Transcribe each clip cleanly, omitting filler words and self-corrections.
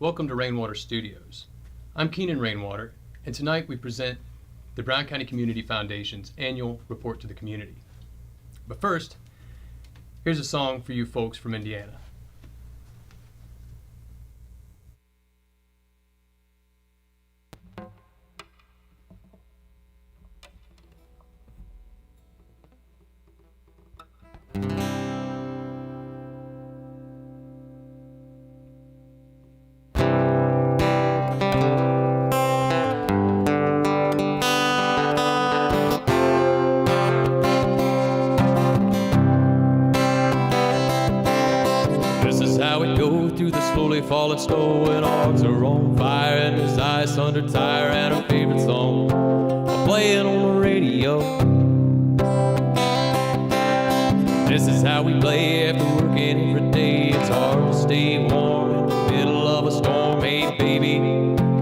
Welcome to Rainwater Studios. I'm Keenan Rainwater, and tonight we present the Brown County Community Foundation's annual report to the community. But first, here's a song for you folks from Indiana. Through the slowly falling snow, and arms are on fire, and there's ice under tire, and our favorite song are playing on the radio. This is how we play after working every day. It's hard to stay warm in the middle of a storm. Hey baby,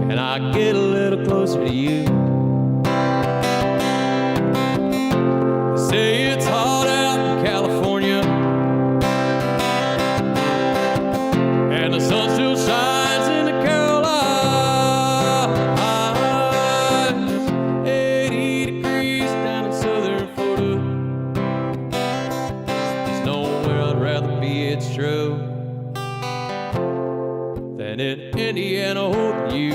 can I get a little closer to you? They say it's hot out in California, and the sun still shines in the Carolinas. 80 degrees down in southern Florida. There's nowhere I'd rather be, it's true, than in Indiana holding you.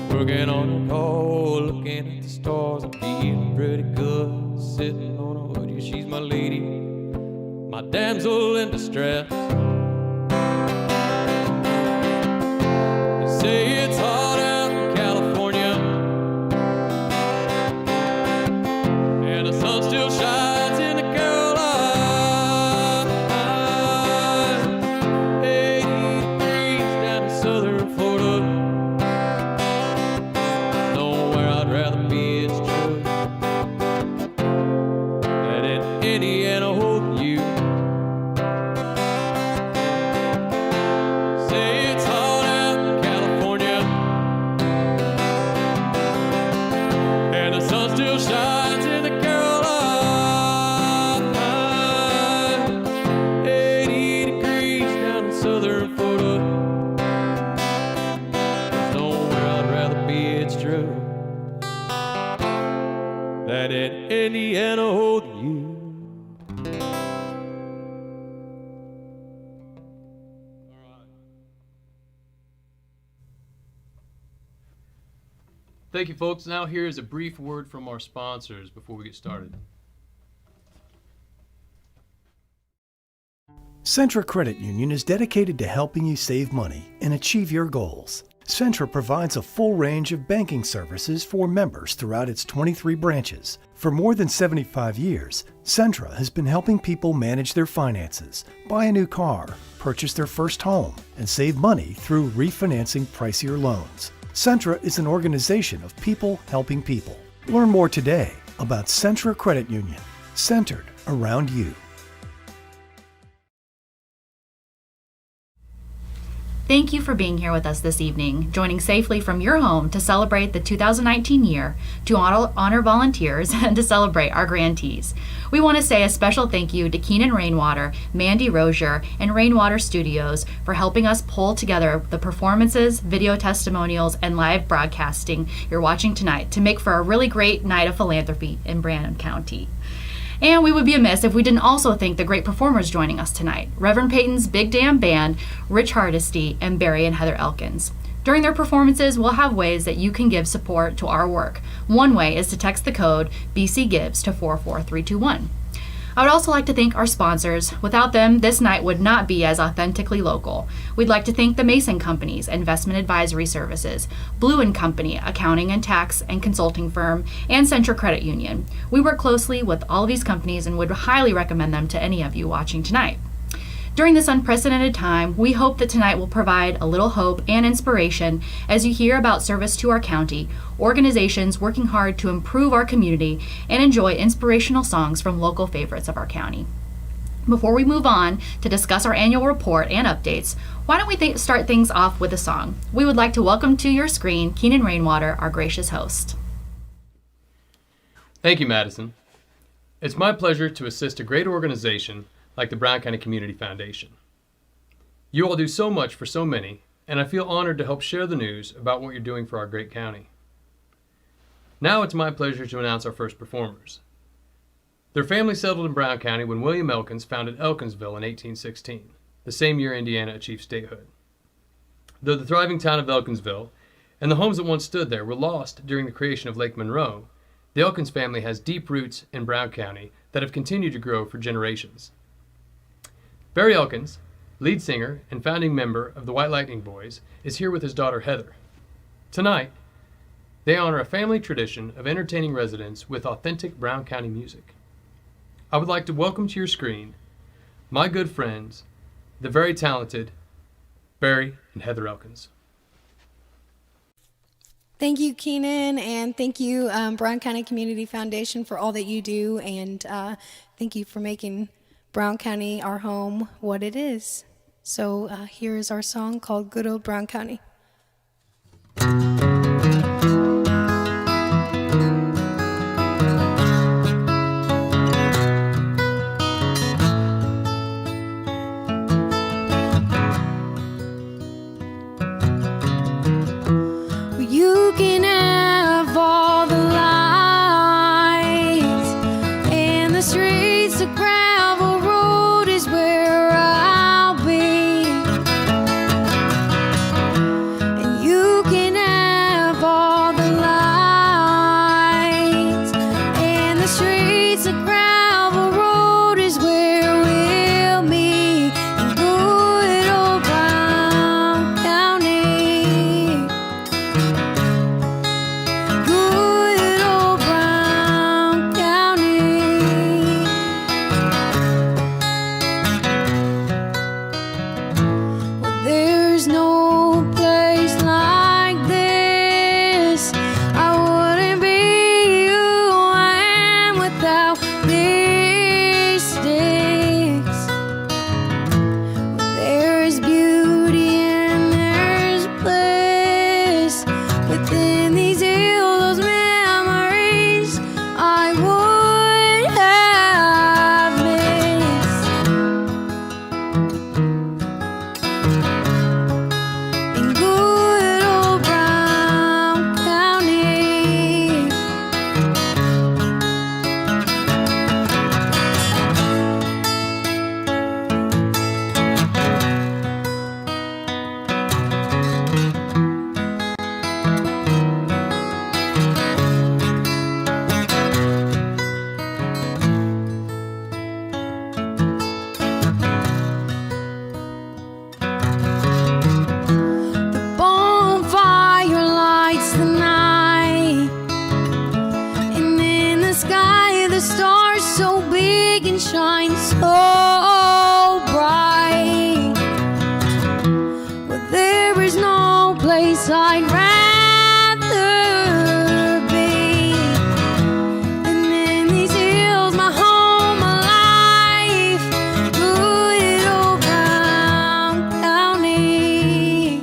Working on a call, looking at the stars, I'm feeling pretty good. Sitting on a hood, yeah, she's my lady, my damsel in distress. They say it's hot out in California, and the sun still shines in the Carolinas. 80 degrees down in southern Florida. Indiana holding you. Say it's hot out in California, and the sun still shines in the Carolinas. 80 degrees down in southern Florida. There's nowhere I'd rather be, it's true, than in Indiana holding you. Thank you, folks. Now here is a brief word from our sponsors before we get started. Centra Credit Union is dedicated to helping you save money and achieve your goals. Centra provides a full range of banking services for members throughout its 23 branches. For more than 75 years, Centra has been helping people manage their finances, buy a new car, purchase their first home, and save money through refinancing pricier loans. Centra is an organization of people helping people. Learn more today about Centra Credit Union, centered around you. Thank you for being here with us this evening, joining safely from your home to celebrate the 2019 year, to honor volunteers, and to celebrate our grantees. We want to say a special thank you to Keenan Rainwater, Mandy Rozier, and Rainwater Studios for helping us pull together the performances, video testimonials, and live broadcasting you're watching tonight to make for a really great night of philanthropy in Brandon County. And we would be amiss if we didn't also thank the great performers joining us tonight, Reverend Peyton's Big Damn Band, Rich Hardesty, and Barry and Heather Elkins. During their performances, we'll have ways that you can give support to our work. One way is to text the code BCGives to 44321. I would also like to thank our sponsors. Without them, this night would not be as authentically local. We'd like to thank the Mason Companies, Investment Advisory Services, Blue & Company, accounting and tax and consulting firm, and Centra Credit Union. We work closely with all of these companies and would highly recommend them to any of you watching tonight. During this unprecedented time, we hope that tonight will provide a little hope and inspiration as you hear about service to our county, organizations working hard to improve our community, and enjoy inspirational songs from local favorites of our county. Before we move on to discuss our annual report and updates, why don't we start things off with a song? We would like to welcome to your screen Keenan Rainwater, our gracious host. Thank you, Madison. It's my pleasure to assist a great organization like the Brown County Community Foundation. You all do so much for so many, and I feel honored to help share the news about what you're doing for our great county. Now it's my pleasure to announce our first performers. Their family settled in Brown County when William Elkins founded Elkinsville in 1816, the same year Indiana achieved statehood. Though the thriving town of Elkinsville and the homes that once stood there were lost during the creation of Lake Monroe, the Elkins family has deep roots in Brown County that have continued to grow for generations. Barry Elkins, lead singer and founding member of the White Lightning Boys, is here with his daughter Heather. Tonight, they honor a family tradition of entertaining residents with authentic Brown County music. I would like to welcome to your screen my good friends, the very talented Barry and Heather Elkins. Thank you, Keenan, and thank you, Brown County Community Foundation, for all that you do, and thank you for making Brown County our home what it is. So here is our song called Good Old Brown County. You can have all the lights and the streets, the gravel road is where I'll be. And you can have all the lights and the streets, the gravel road is where we'll meet in good old Brown County. Good old Brown County. Well, there's no place like this. I wouldn't be who I am without these sticks. Well, there's beauty and there's bliss within these hills, those memories I would have missed. In good old Brown County. The bonfire lights the night, and in the sky the stars so big and shine so bright. Well, there is no place I'd rather be than in these hills, my home, my life. Good old Brown County.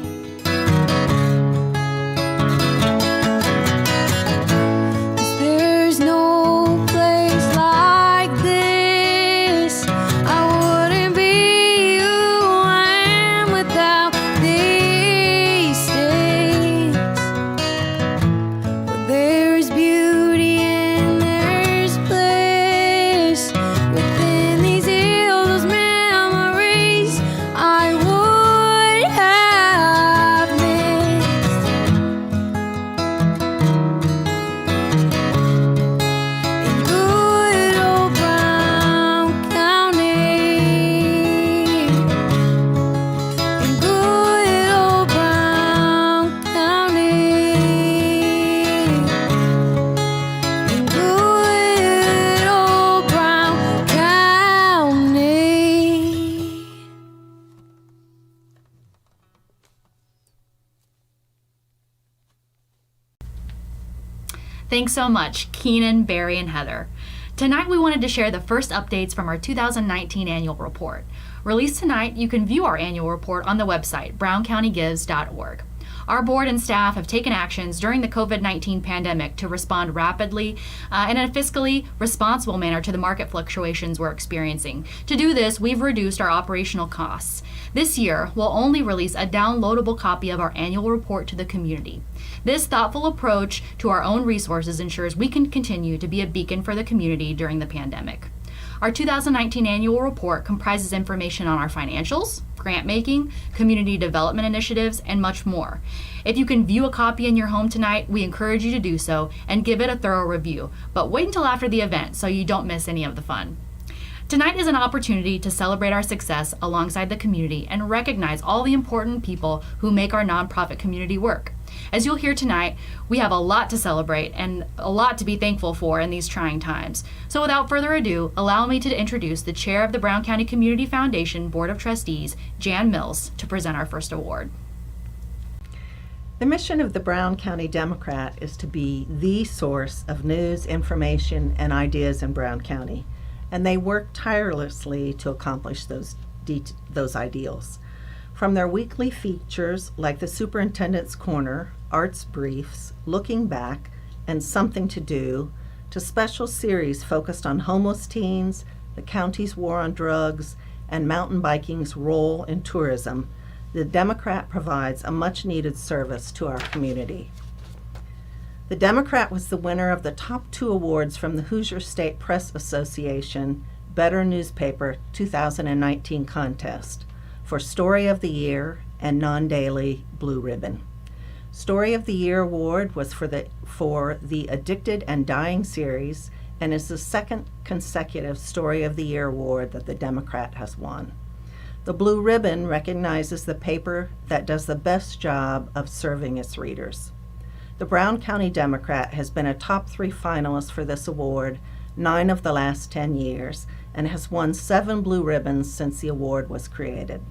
'Cause there's no place like this. I wouldn't be who I am without these sticks. Well, there's beauty and there's bliss within these hills, those memories I would have missed. In good old Brown County. In good old Brown County. In good old Brown County. Thanks so much, Keenan, Barry, and Heather. Tonight we wanted to share the first updates from our 2019 annual report. Released tonight, you can view our annual report on the website, browncountygives.org. Our board and staff have taken actions during the COVID-19 pandemic to respond rapidly in a fiscally responsible manner to the market fluctuations we're experiencing. To do this, we've reduced our operational costs. This year, we'll only release a downloadable copy of our annual report to the community. This thoughtful approach to our own resources ensures we can continue to be a beacon for the community during the pandemic. Our 2019 annual report comprises information on our financials, grant making, community development initiatives, and much more. If you can view a copy in your home tonight, we encourage you to do so and give it a thorough review, but wait until after the event so you don't miss any of the fun. Tonight is an opportunity to celebrate our success alongside the community and recognize all the important people who make our nonprofit community work. As you'll hear tonight, we have a lot to celebrate and a lot to be thankful for in these trying times. So without further ado, allow me to introduce the chair of the Brown County Community Foundation Board of Trustees, Jan Mills, to present our first award. The mission of the Brown County Democrat is to be the source of news, information, and ideas in Brown County, and they work tirelessly to accomplish those ideals. From their weekly features like the Superintendent's Corner, Arts Briefs, Looking Back, and Something to Do, to special series focused on homeless teens, the county's war on drugs, and mountain biking's role in tourism, the Democrat provides a much-needed service to our community. The Democrat was the winner of the top 2 awards from the Hoosier State Press Association Better Newspaper 2019 contest for Story of the Year and Non-Daily Blue Ribbon. Story of the Year award was for the Addicted and Dying series and is the second consecutive Story of the Year award that the Democrat has won. The Blue Ribbon recognizes the paper that does the best job of serving its readers. The Brown County Democrat has been a top 3 finalist for this award 9 of the last 10 years and has won 7 blue ribbons since the award was created.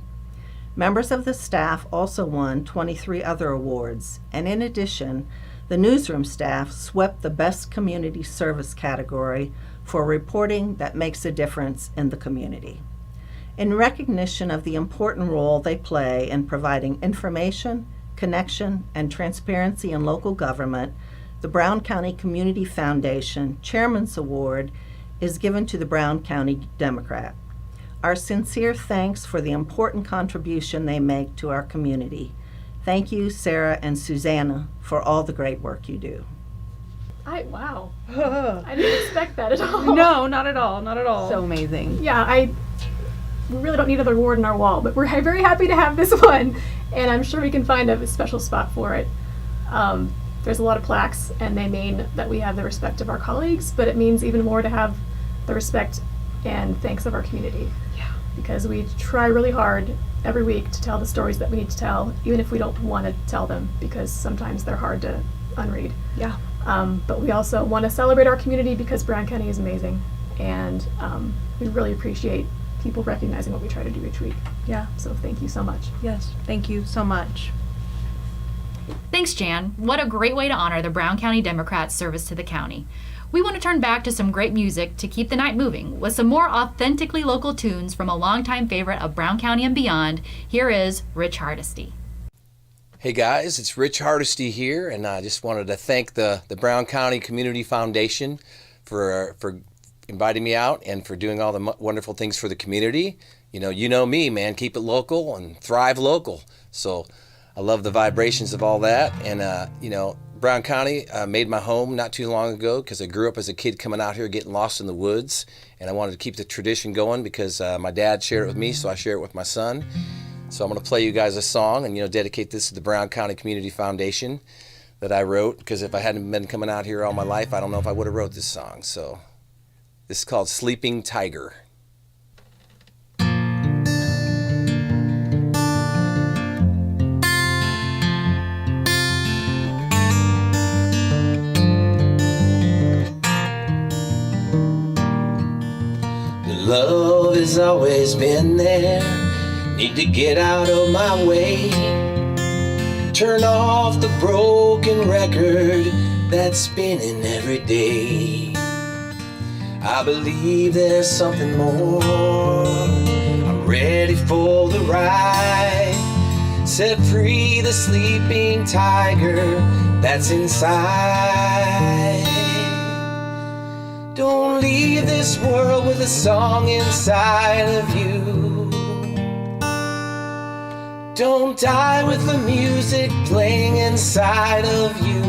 Members of the staff also won 23 other awards, and in addition, the newsroom staff swept the Best Community Service category for reporting that makes a difference in the community. In recognition of the important role they play in providing information, connection, and transparency in local government, the Brown County Community Foundation Chairman's Award is given to the Brown County Democrat. Our sincere thanks for the important contribution they make to our community. Thank you, Sarah and Susanna, for all the great work you do. Wow. I didn't expect that at all. No, not at all, not at all. So amazing. Yeah, we really don't need another award on our wall, but we're very happy to have this one, and I'm sure we can find a special spot for it. There's a lot of plaques, and they mean that we have the respect of our colleagues, but it means even more to have the respect and thanks of our community. Yeah. Because we try really hard every week to tell the stories that we need to tell, even if we don't want to tell them, because sometimes they're hard to unread. Yeah. But we also want to celebrate our community because Brown County is amazing, and we really appreciate people recognizing what we try to do each week. Yeah. So thank you so much. Yes, thank you so much. Thanks, Jan. What a great way to honor the Brown County Democrats' service to the county. We want to turn back to some great music to keep the night moving with some more authentically local tunes from a longtime favorite of Brown County and beyond. Here is Rich Hardesty. Hey guys, it's Rich Hardesty here, and I just wanted to thank the Brown County Community Foundation for inviting me out and for doing all the wonderful things for the community. You know me, man, keep it local and thrive local. So I love the vibrations of all that, and Brown County made my home not too long ago because I grew up as a kid coming out here getting lost in the woods, and I wanted to keep the tradition going because my dad shared it with me, so I share it with my son. So I'm going to play you guys a song and dedicate this to the Brown County Community Foundation that I wrote, because if I hadn't been coming out here all my life, I don't know if I would have wrote this song. So this is called Sleeping Tiger. Love has always been there. Need to get out of my way. Turn off the broken record that's spinning every day. I believe there's something more. I'm ready for the ride. Set free the sleeping tiger that's inside. Don't leave this world with a song inside of you. Don't die with the music playing inside of you.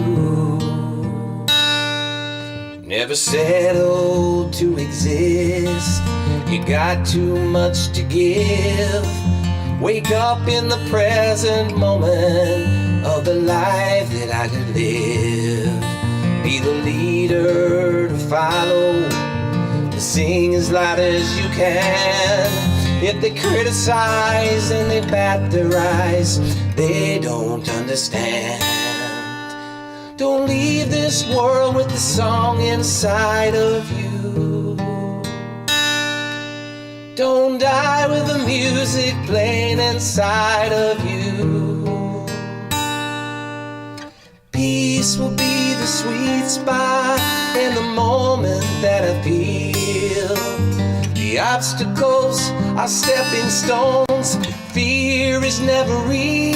Never settle to exist. You got too much to give. Wake up in the present moment of the life that I could live. Be the leader to follow, to sing as loud as you can. If they criticize and they bat their eyes, they don't understand. Don't leave this world with the song inside of you. Don't die with the music playing inside of you. Peace will be the sweet spot in the moment that I feel. The obstacles are stepping stones. Fear is never real.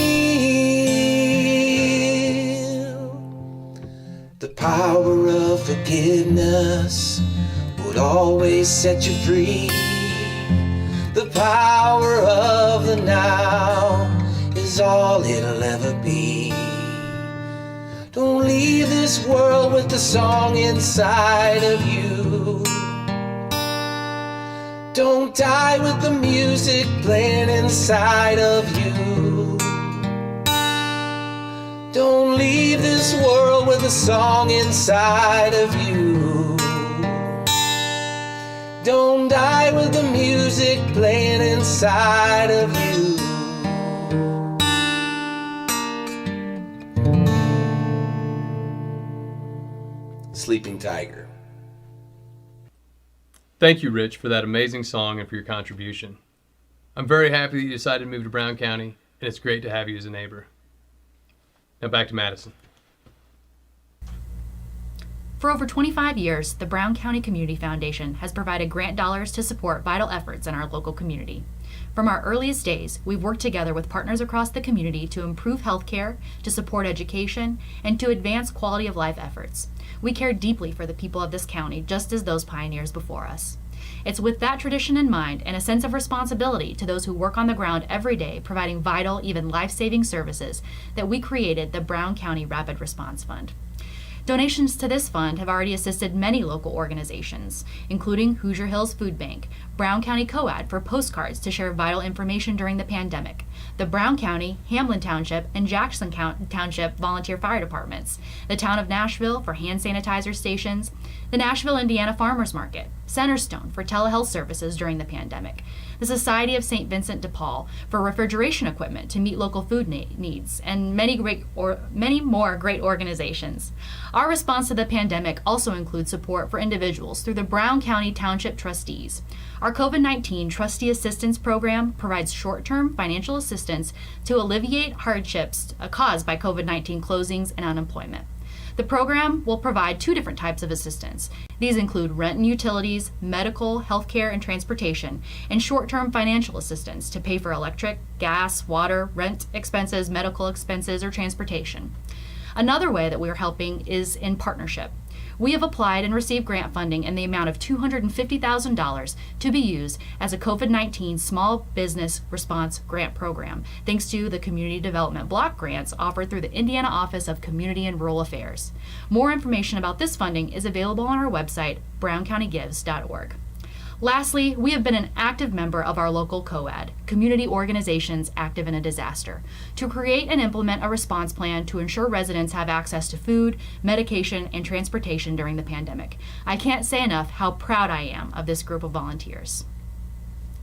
The power of forgiveness would always set you free. The power of the now is all it'll ever be. Don't leave this world with the song inside of you. Don't die with the music playing inside of you. Don't leave this world with a song inside of you. Don't die with the music playing inside of you. Sleeping Tiger. Thank you, Rich, for that amazing song and for your contribution. I'm very happy that you decided to move to Brown County, and it's great to have you as a neighbor. Now back to Madison. For over 25 years, the Brown County Community Foundation has provided grant dollars to support vital efforts in our local community. From our earliest days, we've worked together with partners across the community to improve healthcare, to support education, and to advance quality of life efforts. We care deeply for the people of this county, just as those pioneers before us. It's with that tradition in mind and a sense of responsibility to those who work on the ground every day providing vital, even life-saving services that we created the Brown County Rapid Response Fund. Donations to this fund have already assisted many local organizations, including Hoosier Hills Food Bank, Brown County COAD for postcards to share vital information during the pandemic, the Brown County, Hamlin Township, and Jackson Township volunteer fire departments, the town of Nashville for hand sanitizer stations, the Nashville, Indiana Farmers Market, Centerstone for telehealth services during the pandemic, the Society of St. Vincent de Paul for refrigeration equipment to meet local food needs, and many more great organizations. Our response to the pandemic also includes support for individuals through the Brown County Township Trustees. Our COVID-19 Trustee Assistance Program provides short-term financial assistance to alleviate hardships caused by COVID-19 closings and unemployment. The program will provide two different types of assistance. These include rent and utilities, medical, healthcare, and transportation, and short-term financial assistance to pay for electric, gas, water, rent expenses, medical expenses, or transportation. Another way that we are helping is in partnership. We have applied and received grant funding in the amount of $250,000 to be used as a COVID-19 Small Business Response Grant Program, thanks to the Community Development Block Grants offered through the Indiana Office of Community and Rural Affairs. More information about this funding is available on our website, browncountygives.org. Lastly, we have been an active member of our local COAD, Community Organizations Active in a Disaster, to create and implement a response plan to ensure residents have access to food, medication, and transportation during the pandemic. I can't say enough how proud I am of this group of volunteers.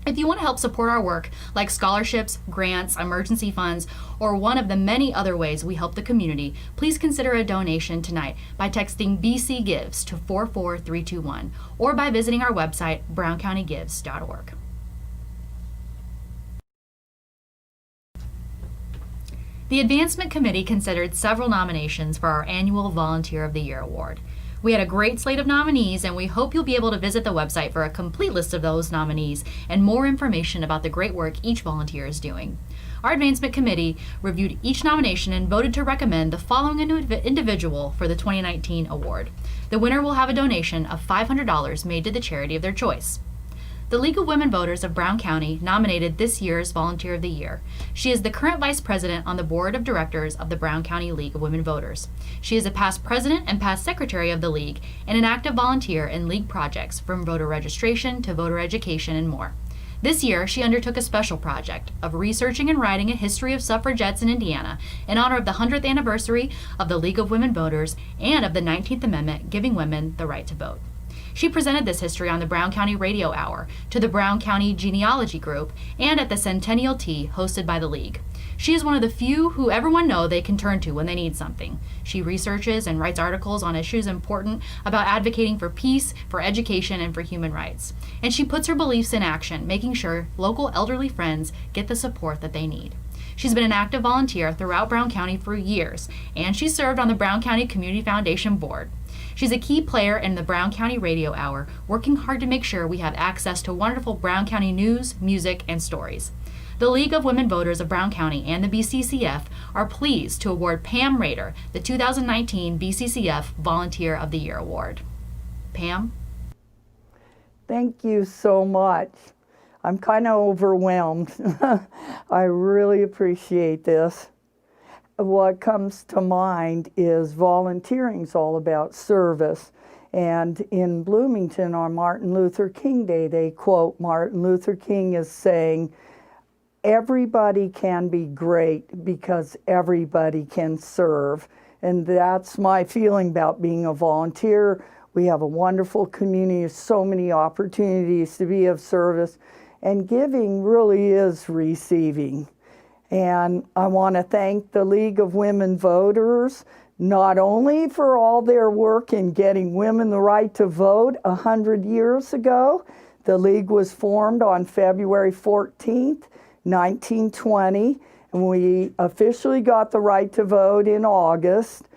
If you want to help support our work, like scholarships, grants, emergency funds, or one of the many other ways we help the community, please consider a donation tonight by texting BC Gives to 44321 or by visiting our website, browncountygives.org. The Advancement Committee considered several nominations for our annual Volunteer of the Year award. We had a great slate of nominees, and we hope you'll be able to visit the website for a complete list of those nominees and more information about the great work each volunteer is doing. Our Advancement Committee reviewed each nomination and voted to recommend the following individual for the 2019 award. The winner will have a donation of $500 made to the charity of their choice. The League of Women Voters of Brown County nominated this year's Volunteer of the Year. She is the current Vice President on the Board of Directors of the Brown County League of Women Voters. She is a past President and past Secretary of the League and an active volunteer in League projects from voter registration to voter education and more. This year, she undertook a special project of researching and writing a history of suffragettes in Indiana in honor of the 100th anniversary of the League of Women Voters and of the 19th Amendment giving women the right to vote. She presented this history on the Brown County Radio Hour to the Brown County Genealogy Group and at the Centennial Tea hosted by the League. She is one of the few who everyone know they can turn to when they need something. She researches and writes articles on issues important about advocating for peace, for education, and for human rights. And she puts her beliefs in action, making sure local elderly friends get the support that they need. She's been an active volunteer throughout Brown County for years, and she served on the Brown County Community Foundation Board. She's a key player in the Brown County Radio Hour, working hard to make sure we have access to wonderful Brown County news, music, and stories. The League of Women Voters of Brown County and the BCCF are pleased to award Pam Rader the 2019 BCCF Volunteer of the Year Award. Pam? Thank you so much. I'm kind of overwhelmed. I really appreciate this. What comes to mind is volunteering's all about service. And in Bloomington on Martin Luther King Day, they quote Martin Luther King as saying, "Everybody can be great because everybody can serve." And that's my feeling about being a volunteer. We have a wonderful community, so many opportunities to be of service, and giving really is receiving. And I want to thank the League of Women Voters, not only for all their work in getting women the right to vote 100 years ago. The League was formed on February 14th, 1920, and we officially got the right to vote in August.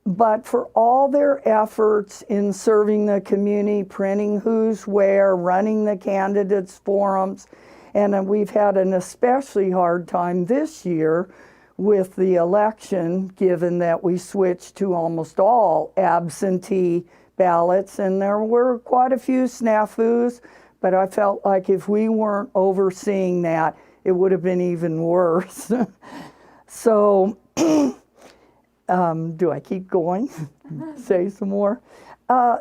But for all their efforts in serving the community, printing who's where, running the candidates forums, and we've had an especially hard time this year with the election, given that we switched to almost all absentee ballots, and there were quite a few snafus, but I felt like if we weren't overseeing that, it would have been even worse. So, do I keep going? Say some more?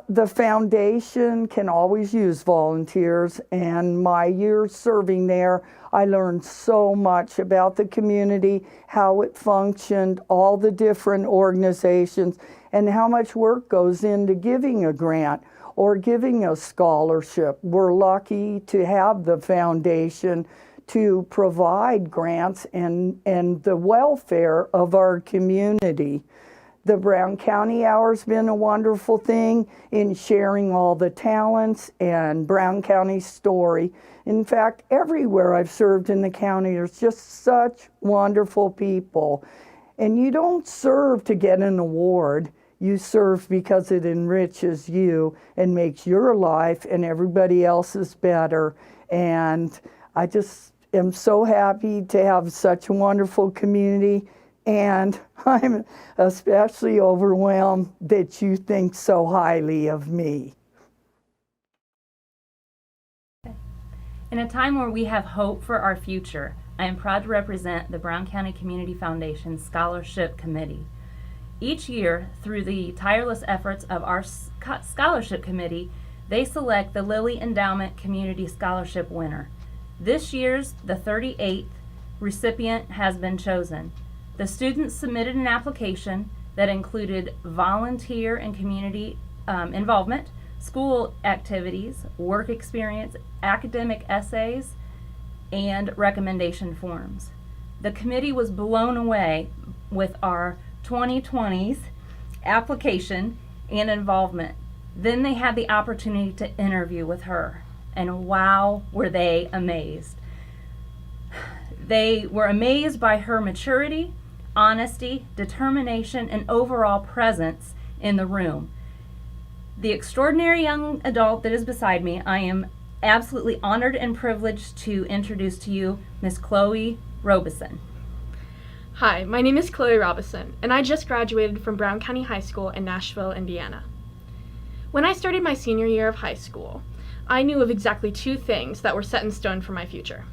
The foundation can always use volunteers, and my years serving there, I learned so much about the community, how it functioned, all the different organizations, and how much work goes into giving a grant or giving a scholarship. We're lucky to have the foundation to provide grants and the welfare of our community. The Brown County Hour's been a wonderful thing in sharing all the talents and Brown County's story. In fact, everywhere I've served in the county, there's just such wonderful people. And you don't serve to get an award. You serve because it enriches you and makes your life and everybody else's better. And I just am so happy to have such a wonderful community. And I'm especially overwhelmed that you think so highly of me. In a time where we have hope for our future, I am proud to represent the Brown County Community Foundation Scholarship Committee. Each year, through the tireless efforts of our Scholarship Committee, they select the Lilly Endowment Community Scholarship winner. This year's, the 38th recipient has been chosen. The students submitted an application that included volunteer and community involvement, school activities, work experience, academic essays, and recommendation forms. The committee was blown away with our 2020's application and involvement. Then they had the opportunity to interview with her, and wow, were they amazed. They were amazed by her maturity, honesty, determination, and overall presence in the room. The extraordinary young adult that is beside me, I am absolutely honored and privileged to introduce to you Miss Chloe Robeson. Hi, my name is Chloe Robison, and I just graduated from Brown County High School in Nashville, Indiana. When I started my senior year of high school, I knew of exactly two things that were set in stone for my future.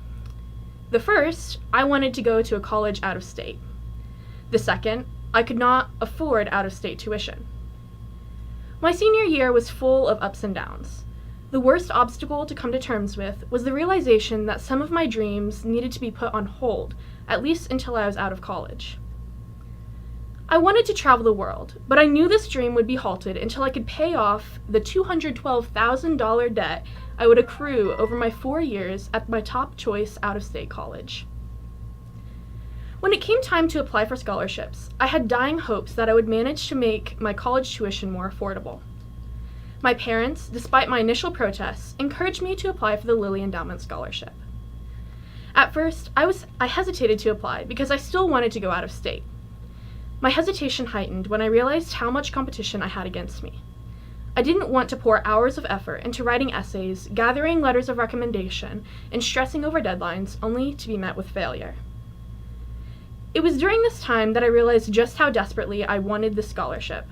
The first, I wanted to go to a college out of state. The second, I could not afford out-of-state tuition. My senior year was full of ups and downs. The worst obstacle to come to terms with was the realization that some of my dreams needed to be put on hold, at least until I was out of college. I wanted to travel the world, but I knew this dream would be halted until I could pay off the $212,000 debt I would accrue over my 4 years at my top choice out-of-state college. When it came time to apply for scholarships, I had dying hopes that I would manage to make my college tuition more affordable. My parents, despite my initial protests, encouraged me to apply for the Lilly Endowment Scholarship. At first, I hesitated to apply because I still wanted to go out of state. My hesitation heightened when I realized how much competition I had against me. I didn't want to pour hours of effort into writing essays, gathering letters of recommendation, and stressing over deadlines only to be met with failure. It was during this time that I realized just how desperately I wanted this scholarship.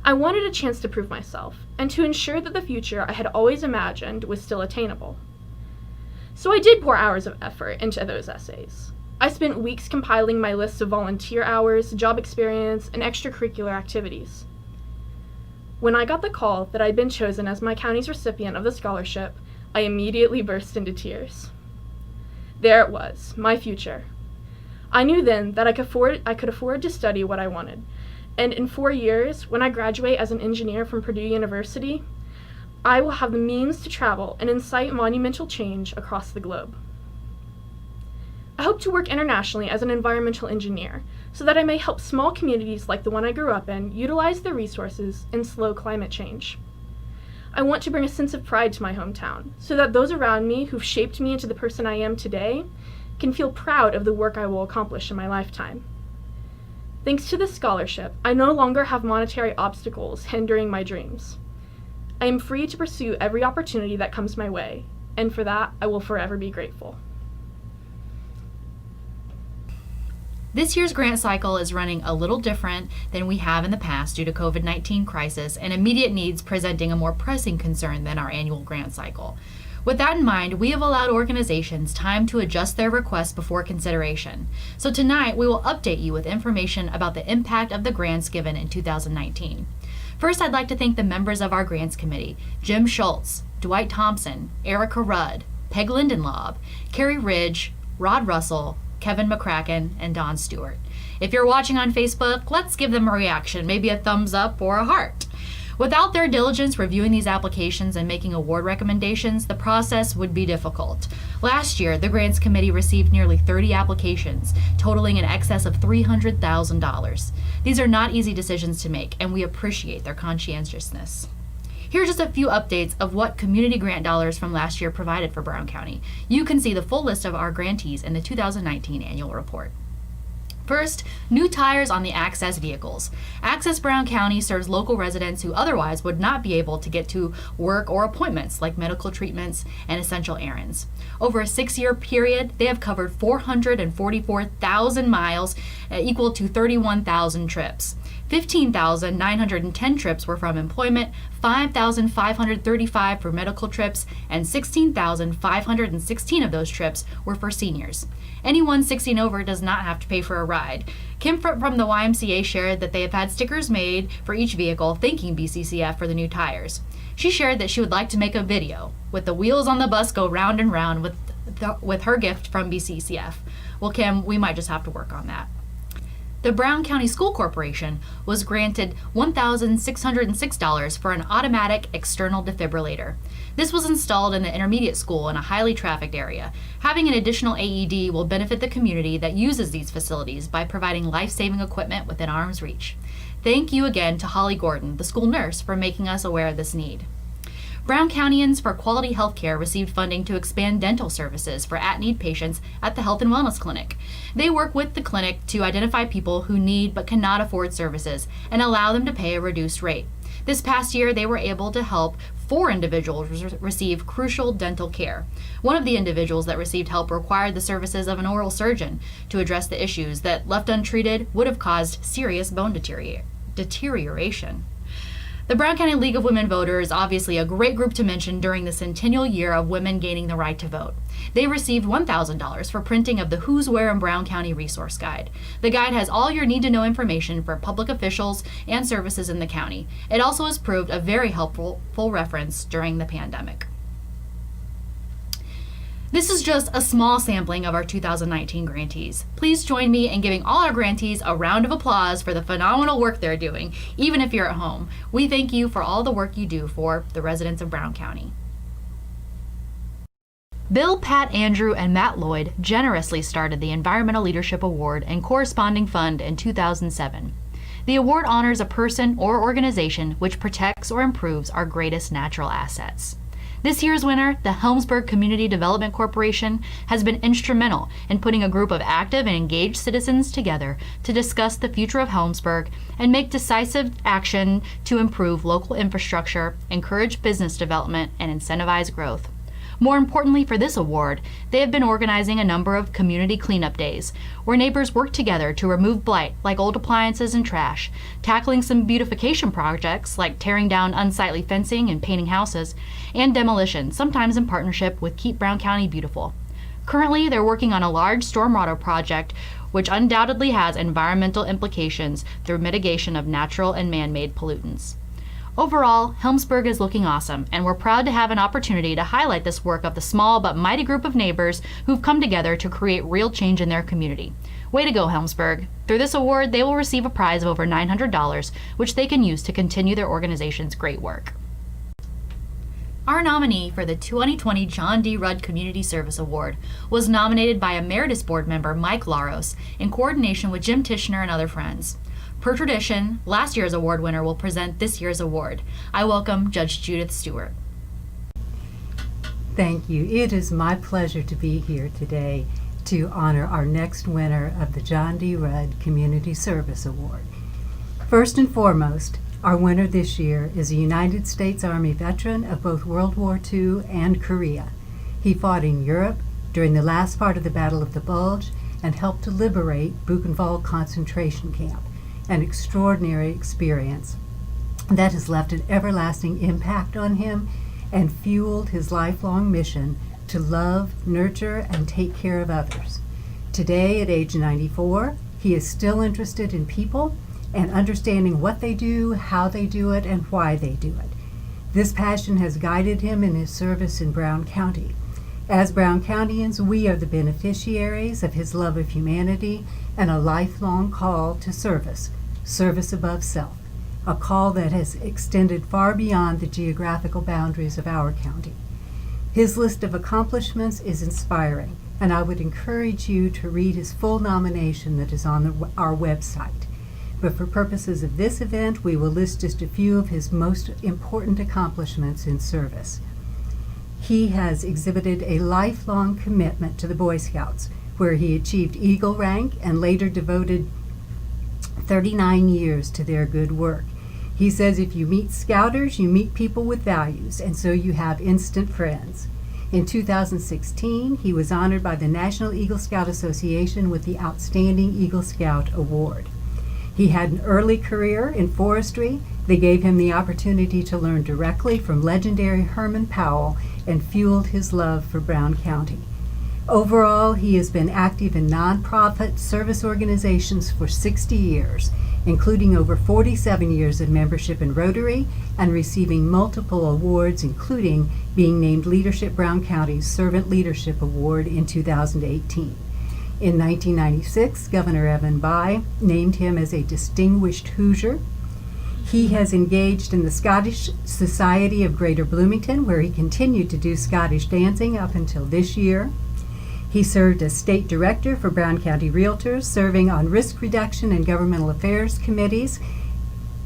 I wanted a chance to prove myself, and to ensure that the future I had always imagined was still attainable. So I did pour hours of effort into those essays. I spent weeks compiling my lists of volunteer hours, job experience, and extracurricular activities. When I got the call that I'd been chosen as my county's recipient of the scholarship, I immediately burst into tears. There it was, my future. I knew then that I could afford to study what I wanted, and in 4 years, when I graduate as an engineer from Purdue University, I will have the means to travel and incite monumental change across the globe. I hope to work internationally as an environmental engineer so that I may help small communities like the one I grew up in utilize their resources and slow climate change. I want to bring a sense of pride to my hometown so that those around me who've shaped me into the person I am today can feel proud of the work I will accomplish in my lifetime. Thanks to this scholarship, I no longer have monetary obstacles hindering my dreams. I am free to pursue every opportunity that comes my way, and for that, I will forever be grateful. This year's grant cycle is running a little different than we have in the past due to COVID-19 crisis and immediate needs presenting a more pressing concern than our annual grant cycle. With that in mind, we have allowed organizations time to adjust their requests before consideration. So tonight, we will update you with information about the impact of the grants given in 2019. First, I'd like to thank the members of our grants committee, Jim Schultz, Dwight Thompson, Erica Rudd, Peg Lindenlaub, Carrie Ridge, Rod Russell, Kevin McCracken, and Don Stewart. If you're watching on Facebook, let's give them a reaction, maybe a thumbs up or a heart. Without their diligence reviewing these applications and making award recommendations, the process would be difficult. Last year, the Grants Committee received nearly 30 applications, totaling in excess of $300,000. These are not easy decisions to make, and we appreciate their conscientiousness. Here are just a few updates of what community grant dollars from last year provided for Brown County. You can see the full list of our grantees in the 2019 annual report. First, new tires on the Access vehicles. Access Brown County serves local residents who otherwise would not be able to get to work or appointments like medical treatments and essential errands. Over a 6-year period, they have covered 444,000 miles, equal to 31,000 trips. 15,910 trips were from employment, 5,535 for medical trips, and 16,516 of those trips were for seniors. Anyone 60 and over does not have to pay for a ride. Kim from the YMCA shared that they have had stickers made for each vehicle thanking BCCF for the new tires. She shared that she would like to make a video with the wheels on the bus go round and round with her gift from BCCF. Well, Kim, we might just have to work on that. The Brown County School Corporation was granted $1,606 for an automatic external defibrillator. This was installed in the intermediate school in a highly trafficked area. Having an additional AED will benefit the community that uses these facilities by providing life-saving equipment within arm's reach. Thank you again to Holly Gordon, the school nurse, for making us aware of this need. Brown Countyans for Quality Healthcare received funding to expand dental services for at-need patients at the Health and Wellness Clinic. They work with the clinic to identify people who need but cannot afford services and allow them to pay a reduced rate. This past year, they were able to help 4 individuals receive crucial dental care. One of the individuals that received help required the services of an oral surgeon to address the issues that, left untreated, would have caused serious bone deterioration. The Brown County League of Women Voters is obviously a great group to mention during the centennial year of women gaining the right to vote. They received $1,000 for printing of the Who's Where in Brown County resource guide. The guide has all your need-to-know information for public officials and services in the county. It also has proved a very helpful reference during the pandemic. This is just a small sampling of our 2019 grantees. Please join me in giving all our grantees a round of applause for the phenomenal work they're doing, even if you're at home. We thank you for all the work you do for the residents of Brown County. Bill, Pat, Andrew, and Matt Lloyd generously started the Environmental Leadership Award and corresponding fund in 2007. The award honors a person or organization which protects or improves our greatest natural assets. This year's winner, the Helmsburg Community Development Corporation, has been instrumental in putting a group of active and engaged citizens together to discuss the future of Helmsburg and make decisive action to improve local infrastructure, encourage business development, and incentivize growth. More importantly for this award, they have been organizing a number of community cleanup days where neighbors work together to remove blight like old appliances and trash, tackling some beautification projects like tearing down unsightly fencing and painting houses, and demolition, sometimes in partnership with Keep Brown County Beautiful. Currently, they're working on a large stormwater project which undoubtedly has environmental implications through mitigation of natural and man-made pollutants. Overall, Helmsburg is looking awesome, and we're proud to have an opportunity to highlight this work of the small but mighty group of neighbors who've come together to create real change in their community. Way to go, Helmsburg. Through this award, they will receive a prize of over $900, which they can use to continue their organization's great work. Our nominee for the 2020 John D. Rudd Community Service Award was nominated by Emeritus Board Member Mike Laros in coordination with Jim Tishner and other friends. Per tradition, last year's award winner will present this year's award. I welcome Judge Judith Stewart. Thank you. It is my pleasure to be here today to honor our next winner of the John D. Rudd Community Service Award. First and foremost, our winner this year is a United States Army veteran of both World War II and Korea. He fought in Europe during the last part of the Battle of the Bulge and helped to liberate Buchenwald concentration camp. An extraordinary experience that has left an everlasting impact on him and fueled his lifelong mission to love, nurture, and take care of others. Today, at age 94, he is still interested in people and understanding what they do, how they do it, and why they do it. This passion has guided him in his service in Brown County. As Brown Countyans, we are the beneficiaries of his love of humanity and a lifelong call to service above self, a call that has extended far beyond the geographical boundaries of our county. His list of accomplishments is inspiring, and I would encourage you to read his full nomination that is on our website. But for purposes of this event, we will list just a few of his most important accomplishments in service. He has exhibited a lifelong commitment to the Boy Scouts, where he achieved Eagle rank and later devoted 39 years to their good work. He says if you meet Scouters, you meet people with values, and so you have instant friends. In 2016, he was honored by the National Eagle Scout Association with the Outstanding Eagle Scout Award. He had an early career in forestry. They gave him the opportunity to learn directly from legendary Herman Powell and fueled his love for Brown County. Overall, he has been active in nonprofit service organizations for 60 years, including over 47 years of membership in Rotary and receiving multiple awards, including being named Leadership Brown County's Servant Leadership Award in 2018. In 1996, Governor Evan Bayh named him as a Distinguished Hoosier. He has engaged in the Scottish Society of Greater Bloomington, where he continued to do Scottish dancing up until this year. He served as state director for Brown County Realtors, serving on risk reduction and governmental affairs committees.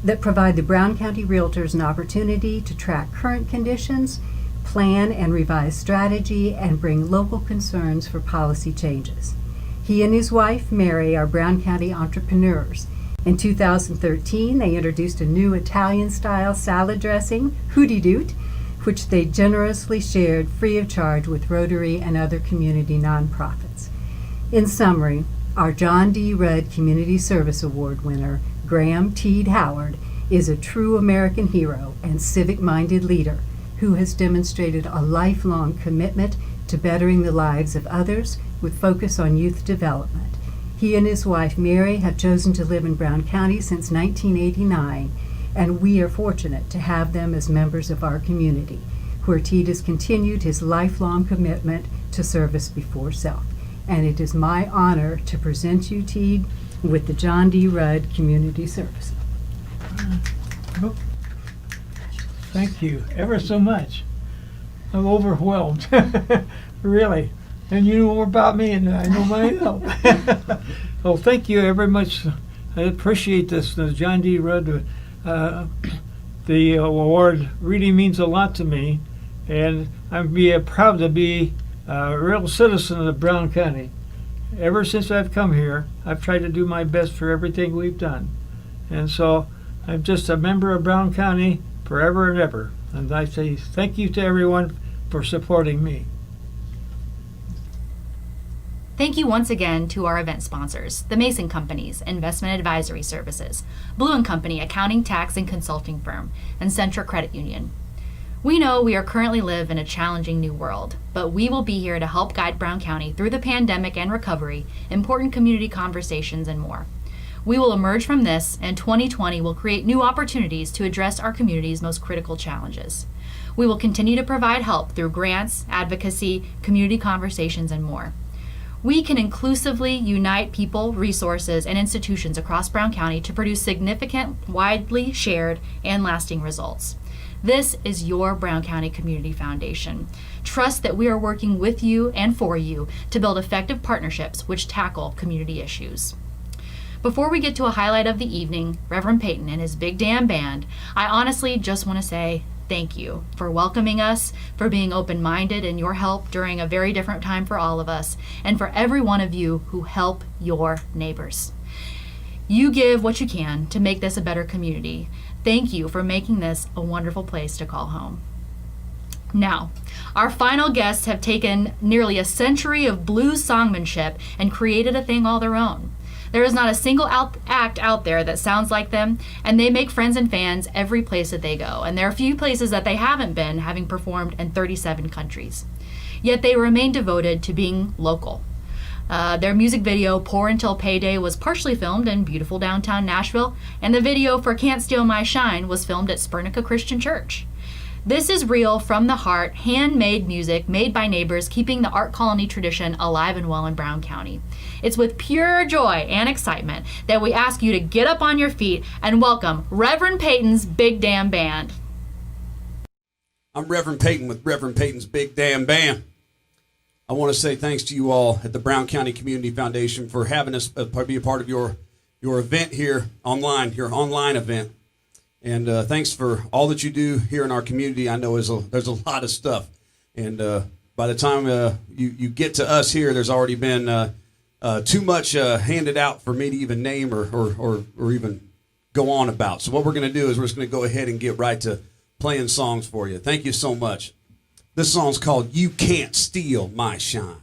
that provide the Brown County Realtors an opportunity to track current conditions, plan and revise strategy, and bring local concerns for policy changes. He and his wife, Mary, are Brown County entrepreneurs. In 2013, they introduced a new Italian-style salad dressing, Hootie Doot, which they generously shared free of charge with Rotary and other community nonprofits. In summary, our John D. Rudd Community Service Award winner, Graham Teed Howard, is a true American hero and civic-minded leader who has demonstrated a lifelong commitment to bettering the lives of others with focus on youth development. He and his wife, Mary, have chosen to live in Brown County since 1989, and we are fortunate to have them as members of our community, where Teed has continued his lifelong commitment to service before self. And it is my honor to present you, Teed, with the John D. Rudd Community Service. Thank you ever so much. I'm overwhelmed, really. And you know more about me than I know myself. Well, thank you very much. I appreciate this, the John D. Rudd. The award really means a lot to me, and I'm proud to be a real citizen of Brown County. Ever since I've come here, I've tried to do my best for everything we've done. And so I'm just a member of Brown County forever and ever. And I say thank you to everyone for supporting me. Thank you once again to our event sponsors, the Mason Companies, Investment Advisory Services, Blue & Company, Accounting, Tax, and Consulting Firm, and Centra Credit Union. We know we are currently live in a challenging new world, but we will be here to help guide Brown County through the pandemic and recovery, important community conversations, and more. We will emerge from this, and 2020 will create new opportunities to address our community's most critical challenges. We will continue to provide help through grants, advocacy, community conversations, and more. We can inclusively unite people, resources, and institutions across Brown County to produce significant, widely shared, and lasting results. This is your Brown County Community Foundation. Trust that we are working with you and for you to build effective partnerships which tackle community issues. Before we get to a highlight of the evening, Reverend Peyton and his Big Damn Band, I honestly just want to say thank you for welcoming us, for being open-minded in your help during a very different time for all of us, and for every one of you who help your neighbors. You give what you can to make this a better community. Thank you for making this a wonderful place to call home. Now, our final guests have taken nearly a century of blues songmanship and created a thing all their own. There is not a single act out there that sounds like them, and they make friends and fans every place that they go. And there are few places that they haven't been, having performed in 37 countries. Yet they remain devoted to being local. Their music video, Pour Until Payday, was partially filmed in beautiful downtown Nashville, and the video for Can't Steal My Shine was filmed at Spernica Christian Church. This is real, from the heart, handmade music made by neighbors, keeping the art colony tradition alive and well in Brown County. It's with pure joy and excitement that we ask you to get up on your feet and welcome Reverend Peyton's Big Damn Band. I'm Reverend Peyton with Reverend Peyton's Big Damn Band. I want to say thanks to you all at the Brown County Community Foundation for having us be a part of your event here online, your online event. And thanks for all that you do here in our community. I know there's a lot of stuff. And by the time you get to us here, there's already been too much handed out for me to even name or even go on about. So what we're going to do is we're just going to go ahead and get right to playing songs for you. Thank you so much. This song's called You Can't Steal My Shine.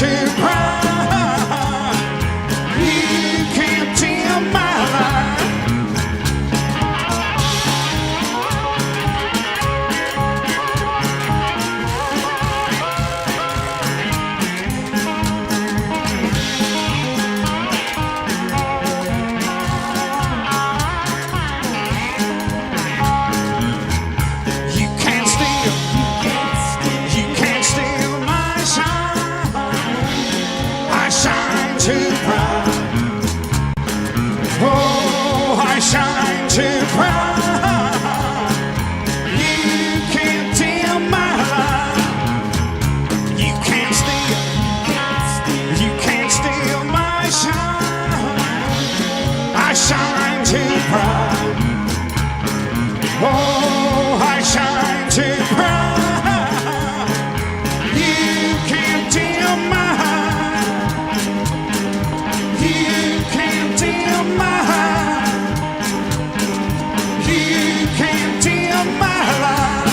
to pride. You can't tell my life. You can't steal my shine. I shine too bright. Oh, I shine too bright. You can't dim my light. You can't steal my shine. I shine too bright. Oh, I shine too bright. You can't dim my light. You can't dim my light. You can't dim my light.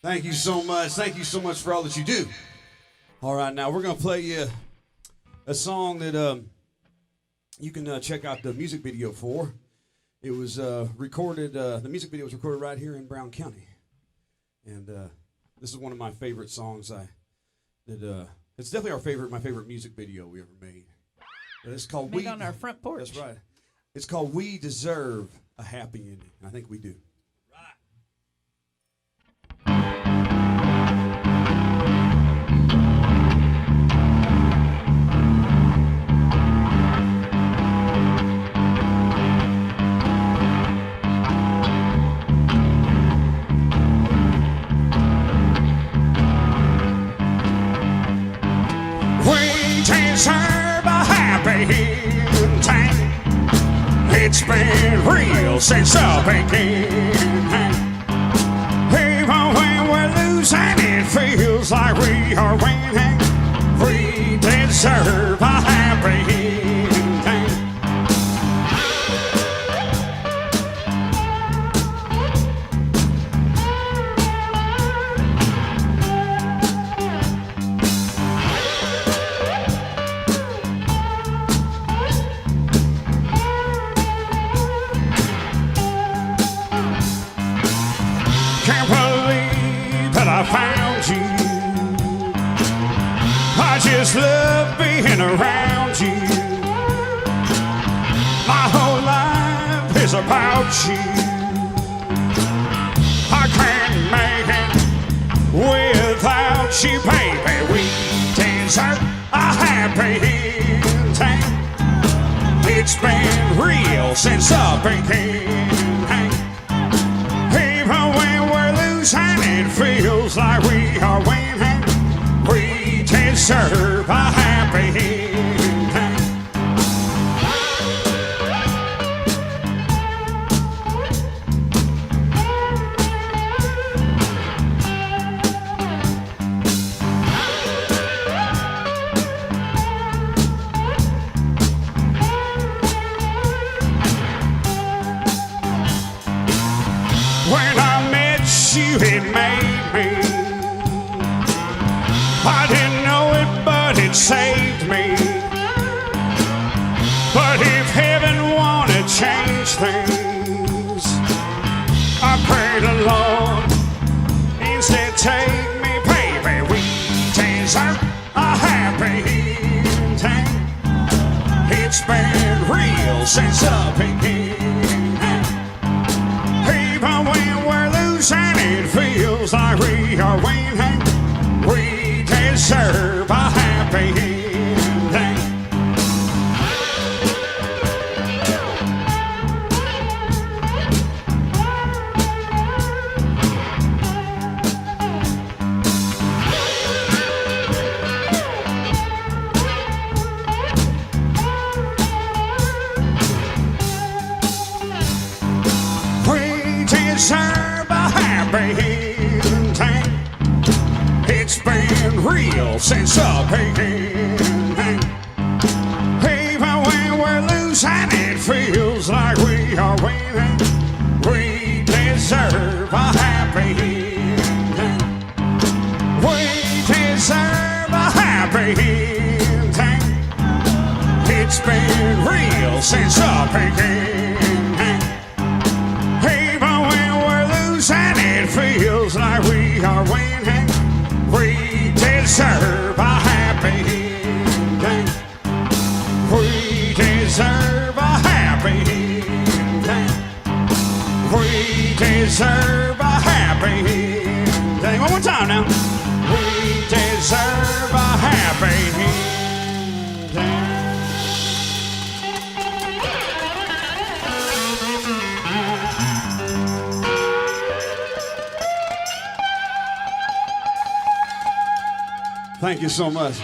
Thank you so much. Thank you so much for all that you do. All right, now we're going to play you a song that you can check out the music video for. It was recorded, the music video was recorded right here in Brown County. And this is one of my favorite songs it's definitely my favorite music video we ever made. But it's called Made on our front porch. That's right. It's called We Deserve a Happy Ending. I think we do. We deserve a happy ending. It's been real since the beginning. Even when we're losing, it feels like we are winning. We deserve a happy ending. Can't believe that I found you. I just love being around you. My whole life is about you. I can't make it without you, baby. We deserve a happy ending. It's been real since the beginning. Even when we're losing, it feels like we are winning. We deserve a happy ending. When I met you, it made me. I didn't know it, but it saved me. But if heaven wanted to change things, I pray the Lord instead take me, baby. We deserve a happy ending. It's been real since the beginning. Even when we're losing, it feels like we are winning. We deserve a happy ending. We deserve a happy ending. It's been real since the beginning. Even when we're losing, losing, it feels like we are winning. We deserve a happy ending. We deserve a happy ending. It's been real since the beginning. Even when we're losing, it feels like we are winning. We deserve a happy ending. We deserve a happy ending. We deserve a happy ending. One more time now. We deserve a happy ending. Thank you so much.